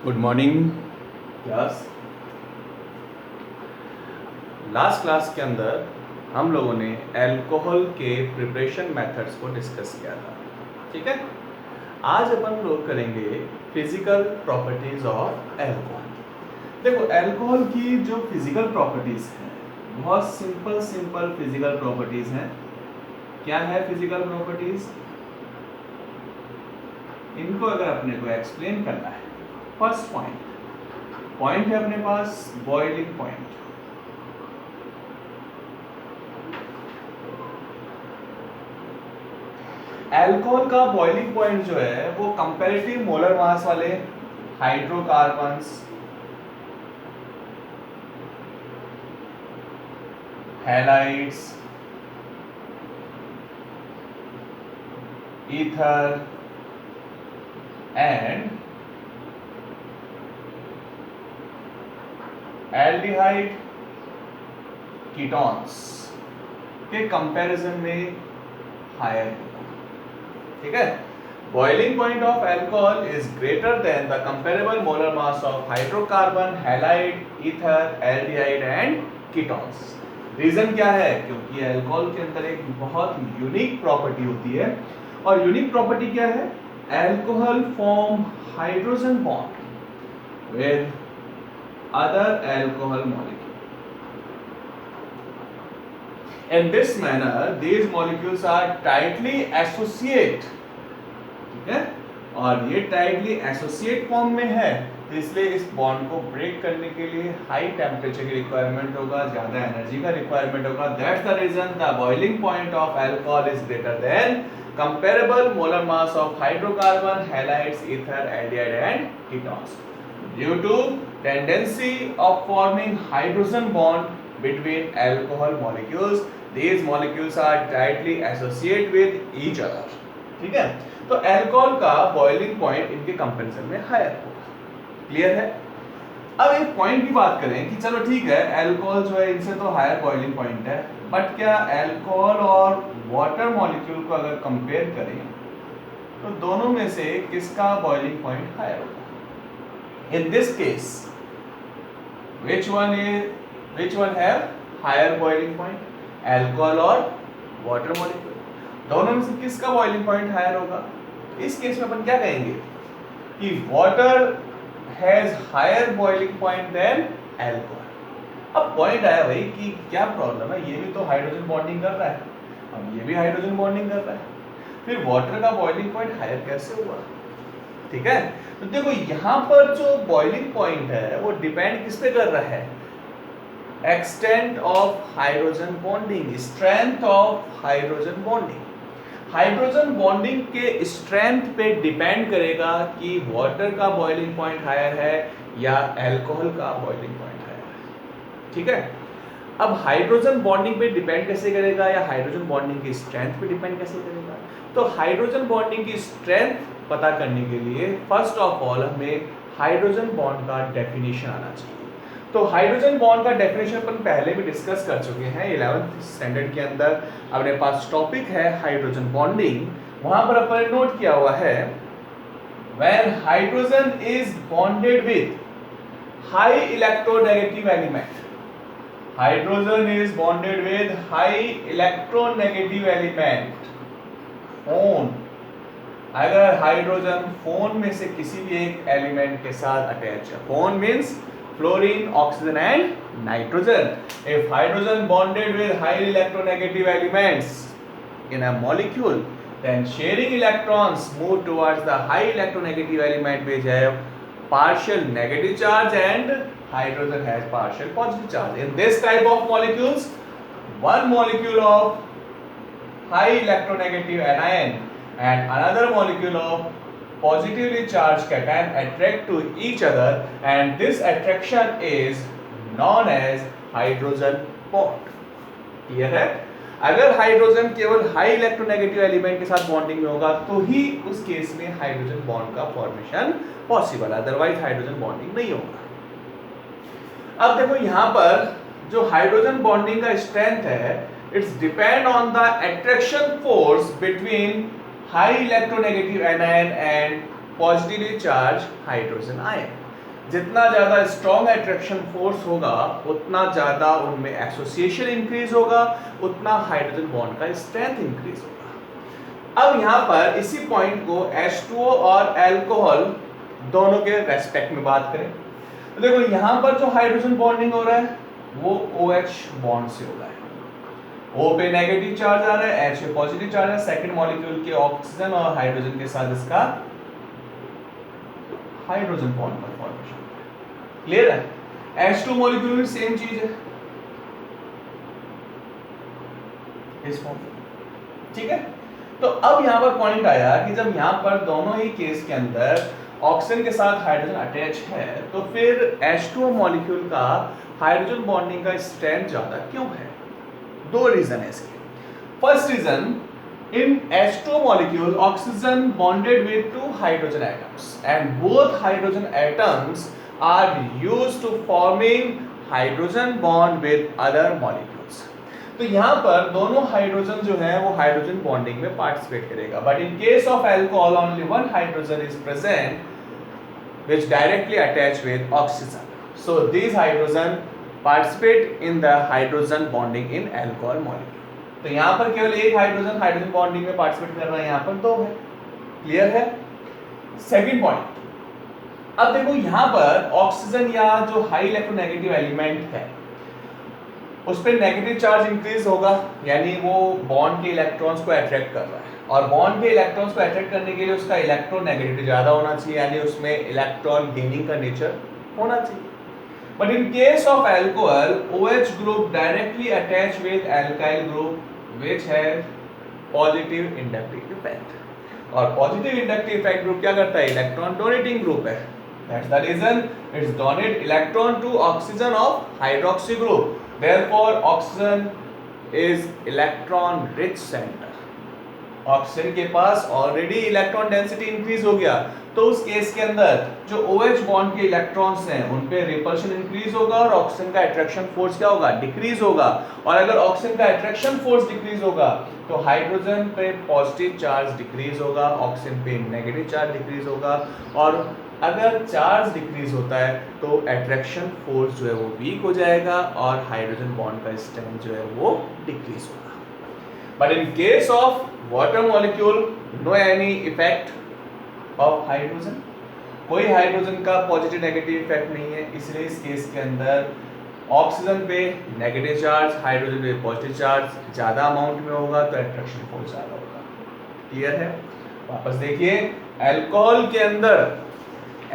Good morning class. Last class के अंदर हम लोगों ने अल्कोहल के प्रिपरेशन मेथड्स को डिस्कस किया था। ठीक है, आज अपन लोग करेंगे फिजिकल प्रॉपर्टीज ऑफ अल्कोहल। देखो, अल्कोहल की जो फिजिकल प्रॉपर्टीज हैं बहुत सिंपल फिजिकल प्रॉपर्टीज हैं। क्या है फिजिकल प्रॉपर्टीज? इनको अगर अपने को एक्सप्लेन करना है, फर्स्ट पॉइंट है अपने पास बॉइलिंग पॉइंट। अल्कोहल का बॉइलिंग पॉइंट जो है वो कंपैरेटिव मोलर मास वाले hydrocarbons, halides, ether and aldehyde ketones के कंपैरिजन में हायर होगा। ठीक है, boiling point of alcohol is greater than the comparable molar mass of hydrocarbon, halide, ether, aldehyde and ketones। Reason क्या है? क्योंकि अल्कोहल के अंदर एक बहुत यूनिक प्रॉपर्टी होती है, और यूनिक प्रॉपर्टी क्या है? Alcohol form hydrogen bond with other alcohol molecule. In this manner, these molecules are tightly associate। ठीक है, और ये टाइटली एसोसिएट फॉर्म में है, तो इसलिए इस बॉन्ड को ब्रेक करने के लिए हाई टेम्परेचर की रिक्वायरमेंट होगा, ज्यादा एनर्जी का रिक्वायरमेंट होगा। That's the reason the boiling point of alcohol is greater than comparable molar mass of hydrocarbon, halides, ether, aldehyde and ketones due to tendency of forming hydrogen bond between alcohol molecules। These molecules are tightly associated with each other। ठीक है, तो alcohol का boiling point इनके comparison में higher होगा। Clear है? अब एक पॉइंट की बात करें कि चलो ठीक है, अल्कोहल जो है इनसे तो हायर बॉइलिंग पॉइंट है, बट क्या अल्कोहल और वाटर मॉलिक्यूल को अगर कंपेयर करें तो दोनों में से किसका बॉइलिंग पॉइंट हायर होगा? In this case which one have higher boiling point? Alcohol और वाटर मॉलिक्यूल, दोनों में से किसका बॉइलिंग पॉइंट हायर होगा? इस केस में अपन क्या कहेंगे कि water has higher boiling point than alcohol. अब पॉइंट आया भाई कि क्या प्रॉब्लम है, ये भी तो हाइड्रोजन बॉन्डिंग कर रहा है, अब ये भी हाइड्रोजन बॉन्डिंग कर रहा है, फिर वाटर का बॉइलिंग पॉइंट हायर कैसे हुआ? ठीक है, तो देखो यहाँ पर जो बॉइलिंग पॉइंट है वो डिपेंड किस पे कर रहा है? Extent of hydrogen bonding, strength of hydrogen bonding. Hydrogen bonding के स्ट्रेंथ पे डिपेंड करेगा कि वाटर का बॉइलिंग पॉइंट हायर है या अल्कोहल का बॉइलिंग पॉइंट हायर है। ठीक है, अब हाइड्रोजन बॉन्डिंग पे डिपेंड कैसे करेगा या हाइड्रोजन बॉन्डिंग की स्ट्रेंथ पे डिपेंड कैसे करेगा? तो हाइड्रोजन बॉन्डिंग की स्ट्रेंथ पता करने के लिए फर्स्ट ऑफ ऑल हमें हाइड्रोजन बॉन्ड का डेफिनेशन आना चाहिए। तो हाइड्रोजन बॉन्ड का डेफिनेशन अपन पहले भी डिस्कस कर चुके हैं 11th स्टैंडर्ड के अंदर। अपने पास टॉपिक है हाइड्रोजन बॉन्डिंग, वहां पर अपन ने नोट किया हुआ है when hydrogen is bonded with high electronegative element. Hydrogen is bonded with high electronegative element phone. अगर हाइड्रोजन फोन में से किसी भी एक एलिमेंट के साथ अटैच है, phone means fluorine, oxygen and nitrogen। If hydrogen bonded with highly electronegative elements in a molecule, then sharing electrons move towards the high electronegative element which have partial negative charge and hydrogen has partial positive charge। In this type of molecules, one molecule of high electronegative anion and another molecule of positively charged cation attract to each other and this attraction is known as hydrogen bond। Clear है? अगर hydrogen केवल high electronegative element के साथ bonding में होगा तो ही उस case में हाइड्रोजन बॉन्ड का formation possible, otherwise hydrogen bonding नहीं होगा। अब देखो यहाँ पर जो हाइड्रोजन बॉन्डिंग का स्ट्रेंथ है, it's depend on the attraction force between high electronegative anion and positively charged hydrogen ion। जितना ज्यादा स्ट्रॉन्ग अट्रैक्शन फोर्स होगा उतना ज्यादा उनमें एसोसिएशन इंक्रीज होगा, उतना हाइड्रोजन बॉन्ड का स्ट्रेंथ इंक्रीज होगा। अब यहाँ पर इसी पॉइंट को H2O और अल्कोहल दोनों के रेस्पेक्ट में बात करें तो देखो यहाँ पर जो हाइड्रोजन बॉन्डिंग हो रहा है वो OH बॉन्ड से हो रहा है। O पे नेगेटिव चार्ज आ रहा है, H पे पॉजिटिव चार्ज है, सेकंड मॉलिक्यूल के ऑक्सीजन और हाइड्रोजन के साथ इसका हाइड्रोजन बॉन्ड का फॉर्मेशन। क्लियर है? H2 मॉलिक्यूल भी सेम चीज है इस फॉर्म। ठीक है, तो अब यहां पर पॉइंट आया कि जब यहां पर दोनों ही केस के अंदर ऑक्सीजन के साथ हाइड्रोजन अटैच है तो फिर H2O मॉलिक्यूल का हाइड्रोजन बॉन्डिंग का स्ट्रेंथ ज्यादा क्यों है? दो रीजन है इसके। First reason, in H2O molecule oxygen bonded with two hydrogen atoms and both hydrogen atoms are used to forming hydrogen bond with other molecules। तो यहाँ पर दोनों हाइड्रोजन जो है वो हाइड्रोजन बॉन्डिंग में पार्टिसिपेट करेगा, but in case of alcohol only one hydrogen is present which directly attach with oxygen, so these hydrogen participate in the hydrogen bonding in alcohol molecule। तो यहाँ पर केवल एक हाइड्रोजन हाइड्रोजन बॉन्डिंग में participate कर रहा है, यहाँ पर दो है। क्लियर है? सेकंड पॉइंट, अब देखो यहाँ पर ऑक्सीजन या जो हाई इलेक्ट्रोनेगेटिव एलिमेंट है उस पर नेगेटिव चार्ज इंक्रीज होगा, यानी वो बॉन्ड के इलेक्ट्रॉन्स को अट्रैक्ट कर रहा है, और बॉन्ड के इलेक्ट्रॉन्स को अट्रैक्ट करने के लिए उसका इलेक्ट्रोनेगेटिविटी ज्यादा होना चाहिए, यानी उसमें इलेक्ट्रॉन गेनिंग का नेचर होना चाहिए। But in case of alcohol, OH group directly attach with alkyl group which has positive inductive effect। और positive inductive effect group क्या करता है? इलेक्ट्रॉन डोनेटिंग ग्रुप है। That's the reason it's donate electron to oxygen of hydroxy group। Therefore, oxygen is electron rich center। Oxygen के पास already electron density increase हो गया, तो उस केस के अंदर जो OH बॉन्ड के इलेक्ट्रॉन्स हैं उन पे रिपल्शन इंक्रीज होगा और ऑक्सीजन का अट्रैक्शन फोर्स क्या होगा? डिक्रीज होगा। और अगर ऑक्सीजन का अट्रैक्शन फोर्स डिक्रीज होगा तो हाइड्रोजन पे पॉजिटिव चार्ज डिक्रीज होगा, ऑक्सीजन पे नेगेटिव चार्ज डिक्रीज होगा, और अगर चार्ज डिक्रीज होता है तो अट्रैक्शन फोर्स जो है वो वीक हो जाएगा और हाइड्रोजन बॉन्ड का स्ट्रेंथ जो है वो डिक्रीज होगा। But in case of water molecule, no any effect of hydrogen। कोई हाइड्रोजन का पॉजिटिव नेगेटिव इफेक्ट नहीं है, इसलिए इस केस के अंदर ऑक्सीजन पे नेगेटिव चार्ज, हाइड्रोजन पे पॉजिटिव चार्ज ज्यादा अमाउंट में होगा तो अट्रैक्शन फोर्स ज्यादा होगा। क्लियर है? वापस देखिए, अल्कोहल के अंदर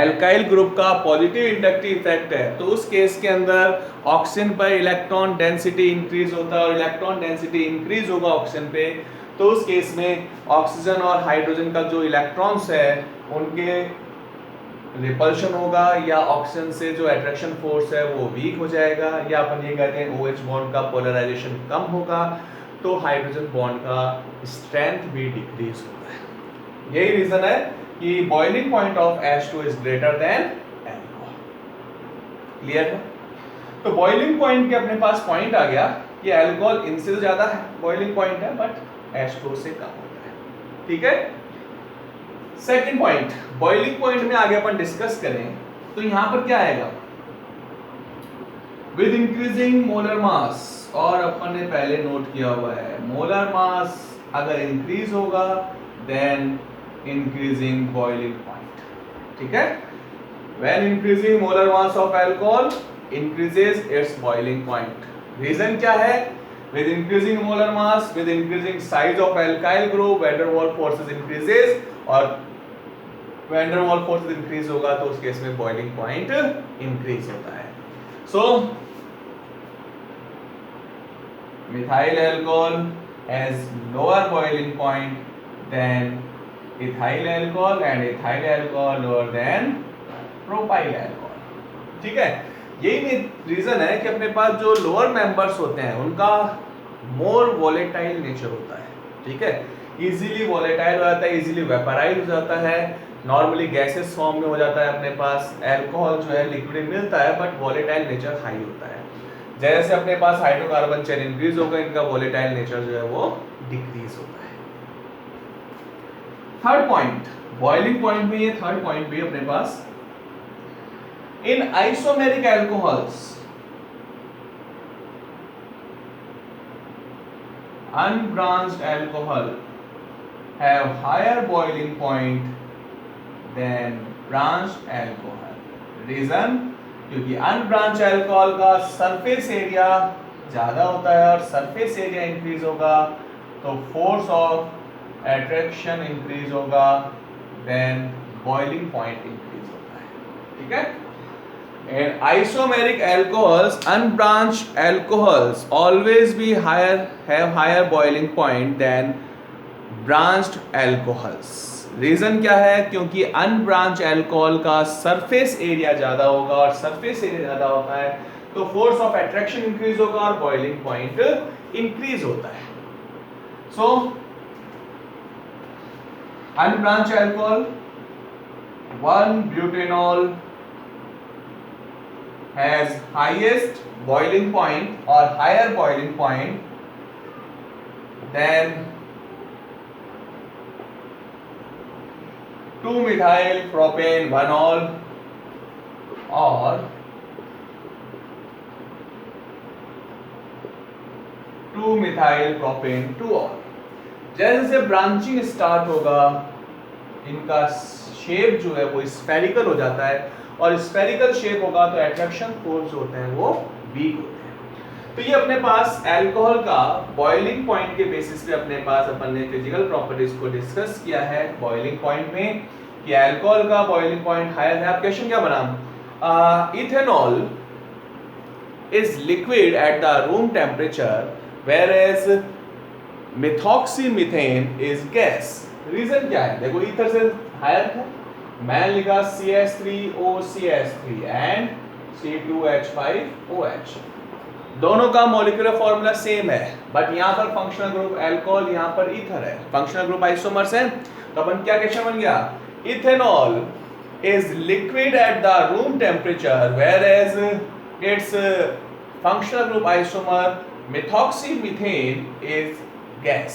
एल्काइल ग्रुप का पॉजिटिव इंडक्टिव इफेक्ट है, तो उस केस के अंदर ऑक्सीजन पर इलेक्ट्रॉन डेंसिटी इंक्रीज होता है और इलेक्ट्रॉन डेंसिटी इंक्रीज होगा ऑक्सीजन पे, तो उस केस में ऑक्सीजन और हाइड्रोजन का जो इलेक्ट्रॉन्स है उनके रिपल्शन होगा, या ऑक्सीजन से जो अट्रैक्शन फोर्स है वो वीक हो जाएगा, या अपन ये कहते हैं OH बॉन्ड का पोलराइजेशन कम होगा, तो हाइड्रोजन बॉन्ड का स्ट्रेंथ भी डिक्रीज होता है। यही रीजन है कि boiling point of H2 is greater then alcohol. Clear है? तो बॉइलिंग पॉइंट के अपने पास पॉइंट आ गया कि अल्कोहल इनसे तो ज्यादा है बॉइलिंग पॉइंट है, बट H2 से कम होता है। ठीक है? सेकंड पॉइंट, बॉइलिंग पॉइंट में आगे अपन डिस्कस करें तो यहां पर क्या आएगा? विद इंक्रीजिंग मोलर मास, और अपन ने पहले नोट किया हुआ है मोलर मास अगर इंक्रीज होगा देन इंक्रीजिंग बॉइलिंग पॉइंट। ठीक है? When increasing molar mass of alcohol increases its boiling point. Reason क्या है? with increasing molar mass, with increasing size of alkyl group, van der Waals forces increases, और van der Waals forces increase होगा तो उस case में boiling point increase होता है। So methyl alcohol has lower boiling point than ethyl alcohol and ethyl alcohol lower than propyl alcohol। ठीक है? यही रीजन है कि अपने पास जो लोअर मेंबर्स होते हैं उनका मोर वोलेटाइल नेचर होता है। ठीक है? इजीली वोलेटाइल हो जाता है, इजीली वेपराइज हो जाता है, नॉर्मली गैसेस फॉर्म में हो जाता है। अपने पास अल्कोहल जो है लिक्विड मिलता है बट वोलेटाइल नेचर हाई होता है। जैसे अपने पास हाइड्रोकार्बन चेन इंक्रीज होगा, इनका वोलेटाइल नेचर जो है वो डिक्रीज होता है। थर्ड पॉइंट, बॉइलिंग पॉइंट में ये थर्ड पॉइंट भी अपने पास In isomeric alcohols, unbranched alcohol have higher boiling point than branched alcohol. Reason, क्योंकि अनब्रांच अल्कोहल का सरफेस एरिया ज्यादा होता है और सरफेस एरिया इंक्रीज होगा तो फोर्स ऑफ अट्रैक्शन इंक्रीज होगा, देन बॉइलिंग पॉइंट इंक्रीज होता है, ठीक है। And isomeric alcohols, unbranched alcohols always be have higher boiling point than branched alcohols. Reason क्या है, क्योंकि अनब्रांच अल्कोहल का सरफेस एरिया ज्यादा होगा और सरफेस एरिया ज्यादा होता है तो फोर्स ऑफ अट्रैक्शन इंक्रीज होगा और बॉइलिंग पॉइंट इंक्रीज होता है। So unbranch alcohol 1-butanol has highest boiling point or higher boiling point than 2-methyl propanol or 2-methyl propanol। जैसे जैसे ब्रांचिंग स्टार्ट होगा इनका शेप जो है वो स्फेरिकल हो जाता है और स्फेरिकल शेप होगा तो अट्रैक्शन फोर्स होते हैं वो वीक होते हैं। तो ये अपने पास अल्कोहल का बॉइलिंग पॉइंट के बेसिस पे अपने पास अपन ने फिजिकल प्रॉपर्टीज को डिस्कस किया है बॉइलिंग पॉइंट में कि अल्कोहल का बॉइलिंग पॉइंट हायर है। अब क्वेश्चन क्या बना, ethanol is liquid at the room temperature whereas methoxymethane is gas। Reason क्या है, देखो ईथर से हायर है, मैं लिखा CH3OCH3 एंड C2H5OH, दोनों का मॉलिक्यूलर फॉर्मूला सेम है बट यहाँ पर फंक्शनल ग्रुप अल्कोहल, यहाँ पर ईथर है, फंक्शनल ग्रुप आइसोमर्स है। तो अपन क्या क्वेश्चन बन गया, ethanol is liquid at the room temperature whereas its functional group isomer methoxymethane is gas।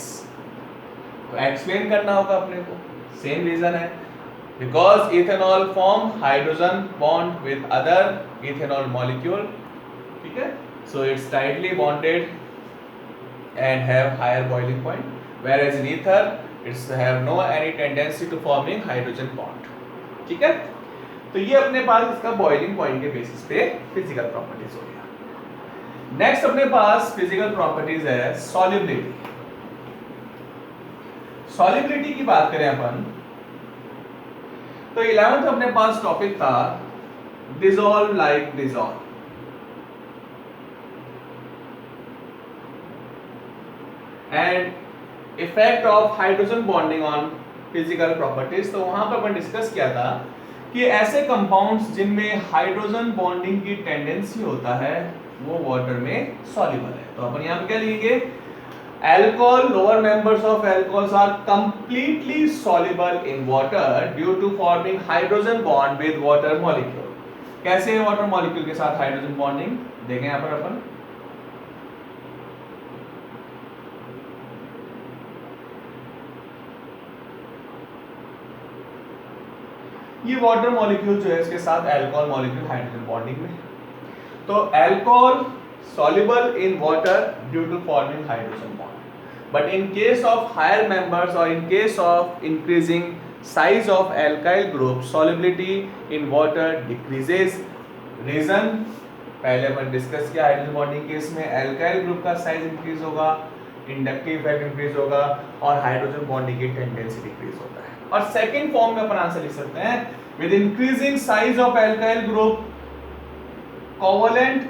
तो एक्सप्लेन करना होगा अपने को, सेम रीजन है because ethanol form hydrogen bond with other ethanol molecule, ठीक है। So it's tightly bonded and have higher boiling point whereas in ether it's have no any tendency to forming hydrogen bond, ठीक है। तो ये अपने पास इसका boiling point के basis पे फिजिकल प्रॉपर्टीज हो गया। नेक्स्ट अपने पास फिजिकल प्रॉपर्टीज है सॉल्युबिलिटी। सॉल्युबिलिटी की बात करें अपन तो 11th अपने पास टॉपिक था dissolve like dissolve. And effect of hydrogen bonding on physical properties, तो वहां पर अपन डिस्कस किया था कि ऐसे कंपाउंड्स जिनमें हाइड्रोजन बॉन्डिंग की टेंडेंसी होता है वो वाटर में सॉल्युबल है। तो अपन यहाँ पे क्या लिखेंगे, alcohol lower members of alcohols are completely soluble in water due to forming hydrogen bond with water molecule। कैसे है वाटर मॉलिक्यूल के साथ हाइड्रोजन बॉन्डिंग, देखें यहाँ पर अपन ये वाटर मॉलिक्यूल जो है इसके साथ अल्कोहल मॉलिक्यूल हाइड्रोजन बॉन्डिंग में, तो alcohol soluble in water due to forming hydrogen bond but in case of higher members or in case of increasing size of alkyl group solubility in water decreases। Reason पहले अपन discuss किया, hydrogen bonding case में alkyl group का size increase होगा, inductive effect increase होगा और hydrogen bonding की tendency decrease होता है। और सेकंड फॉर्म में अपन आंसर लिख सकते हैं with increasing size of alkyl group covalent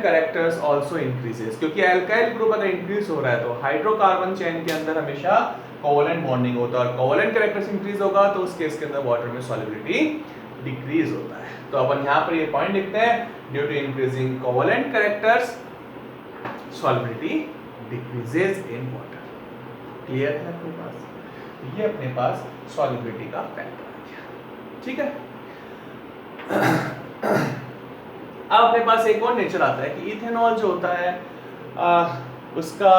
characters also increases, क्योंकि अल्काइल ग्रुप अगर इंक्रीज हो रहा है तो हाइड्रोकार्बन चेन के अंदर हमेशा कोवेलेंट बॉन्डिंग होता है और कोवेलेंट कैरेक्टर्स इंक्रीज होगा तो उस केस के अंदर वाटर में सॉल्युबिलिटी डिक्रीज होता है। तो अपन यहाँ पर ये पॉइंट लिखते हैं due to increasing covalent characters solubility decreases in water. Clear है आपके पास, ये अपने पास सॉल्युबिलिटी का फैक्टर आ गया, ठीक है। अब अपने पास एक और नेचर आता है कि इथेनॉल जो होता है उसका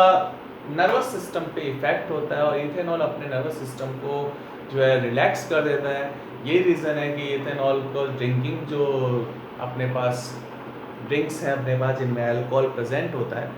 नर्वस सिस्टम पे इफेक्ट होता है और इथेनॉल अपने नर्वस सिस्टम को जो है रिलैक्स कर देता है। ये रीज़न है कि इथेनॉल को ड्रिंकिंग जो अपने पास ड्रिंक्स हैं अपने पास जिनमें अल्कोहल प्रेजेंट होता है,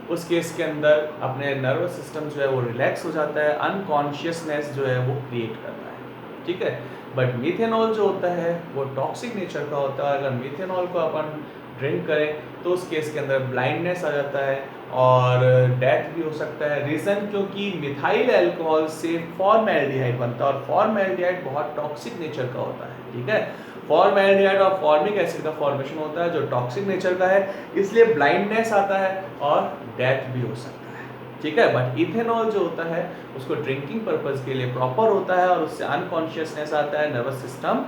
उस केस के अंदर अपने नर्वस सिस्टम जो है वो रिलैक्स हो जाता है, अनकॉन्शियसनेस जो है वो क्रिएट करता है, ठीक है। बट मीथेनॉल जो होता है वो टॉक्सिक नेचर का होता है। अगर मीथेनॉल को अपन ड्रिंक करें तो उस केस के अंदर ब्लाइंडनेस आ जाता है और डेथ भी हो सकता है। रीज़न क्योंकि मिथाइल अल्कोहल से फॉर्मेल्डिहाइड बनता है और फॉर्मेल्डिहाइड बहुत टॉक्सिक नेचर का होता है, ठीक है। फॉर्मेल्डिहाइड और फॉर्मिक एसिड का फॉर्मेशन होता है जो टॉक्सिक नेचर का है, इसलिए ब्लाइंडनेस आता है और डेथ भी हो सकता है, ठीक है। बट इथेनॉल जो होता है उसको ड्रिंकिंग पर्पज़ के लिए प्रॉपर होता है और उससे अनकॉन्शियसनेस आता है, नर्वस सिस्टम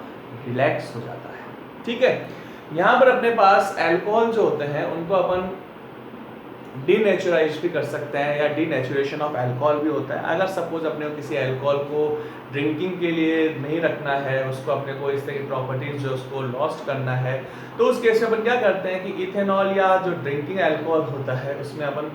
रिलैक्स हो जाता है, ठीक है। यहाँ पर अपने पास अल्कोहल जो होते हैं उनको अपन डीनेचुराइज भी कर सकते हैं या डीनेचुरेशन ऑफ अल्कोहल भी होता है। अगर सपोज अपने को किसी अल्कोहल को ड्रिंकिंग के लिए नहीं रखना है, उसको अपने को इस तरह की प्रॉपर्टीज जो उसको लॉस्ट करना है, तो उस केस में अपन क्या करते हैं कि इथेनॉल या जो ड्रिंकिंग अल्कोहल होता है उसमें अपन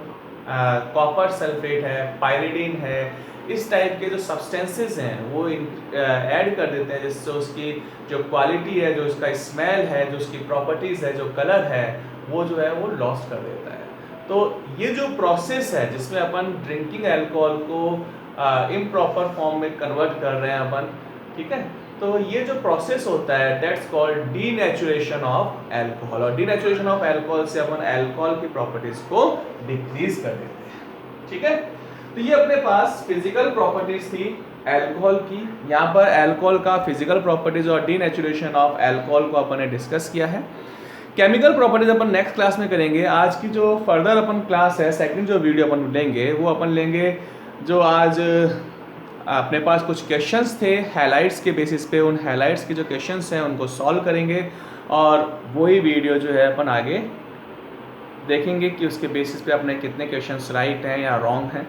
कॉपर सल्फेट है, पायरिडीन है, इस टाइप के जो सब्सटेंसेस हैं वो ऐड कर देते हैं, जिससे उसकी जो क्वालिटी है, जो उसका स्मेल है, जो उसकी प्रॉपर्टीज़ है, जो कलर है, वो जो है वो लॉस्ट कर देता है। तो ये जो प्रोसेस है जिसमें अपन ड्रिंकिंग अल्कोहल को इम्प्रॉपर फॉर्म में कन्वर्ट कर रहे हैं अपन, ठीक है, तो ये जो प्रोसेस होता है that's called denaturation of alcohol. और डीनेचुरेशन ऑफ अल्कोहल से अपन अल्कोहल की प्रॉपर्टीज को डिक्रीज कर देते हैं, ठीक है। तो ये अपने पास फिजिकल प्रॉपर्टीज थी अल्कोहल की। यहाँ पर अल्कोहल का फिजिकल प्रॉपर्टीज और डीनेचुरेशन ऑफ अल्कोहल को अपन ने डिस्कस किया है। केमिकल प्रॉपर्टीज अपन नेक्स्ट क्लास में करेंगे। आज की जो फर्दर अपन क्लास है, सेकंड जो वीडियो अपन लेंगे वो अपन लेंगे जो आज अपने पास कुछ क्वेश्चंस थे हैलाइट्स के बेसिस पे, उन हैलाइट्स के जो क्वेश्चंस हैं उनको सॉल्व करेंगे और वही वीडियो जो है अपन आगे देखेंगे कि उसके बेसिस पे अपने कितने क्वेश्चंस राइट हैं या रॉन्ग हैं।